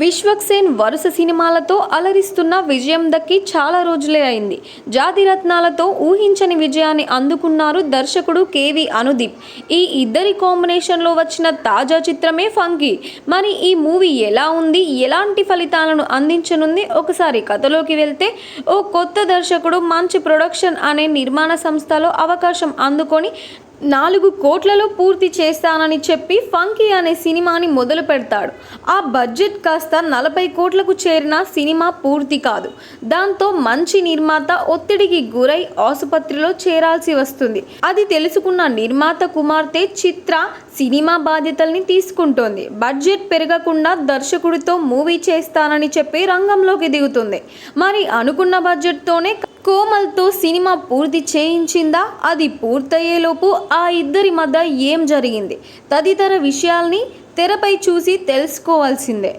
విశ్వక్సేన్ వరుస సినిమాలతో అలరిస్తున్న విజయం దక్కి చాలా రోజులే అయింది. జాతిరత్నాలతో ఊహించని విజయాన్ని అందుకున్నారు దర్శకుడు కేవి అనుదీప్. ఈ ఇద్దరి కాంబినేషన్లో వచ్చిన తాజా చిత్రమే ఫంకీ. మరి ఈ మూవీ ఎలా ఉంది, ఎలాంటి ఫలితాలను అందించనుంది? ఒకసారి కథలోకి వెళ్తే, ఓ కొత్త దర్శకుడు మంచి ప్రొడక్షన్ అనే నిర్మాణ సంస్థలో అవకాశం అందుకొని 4 కోట్లలో పూర్తి చేస్తానని చెప్పి ఫంకీ అనే సినిమాని మొదలు పెడతాడు. ఆ బడ్జెట్ కాస్త 40 కోట్లకు చేరిన సినిమా పూర్తి కాదు. దాంతో మంచి నిర్మాత ఒత్తిడికి గురై ఆసుపత్రిలో చేరాల్సి వస్తుంది. అది తెలుసుకున్న నిర్మాత కుమార్తె చిత్ర సినిమా బాధ్యతల్ని తీసుకుంటోంది. బడ్జెట్ పెరగకుండా దర్శకుడితో మూవీ చేస్తానని చెప్పి రంగంలోకి దిగుతుంది. మరి అనుకున్న బడ్జెట్తోనే కోమల్తో సినిమా పూర్తి చేయించిందా? అది పూర్తయ్యేలోపు ఆ ఇద్దరి మధ్య ఏం జరిగింది తదితర విషయాల్ని తెరపై చూసి తెలుసుకోవాల్సిందే.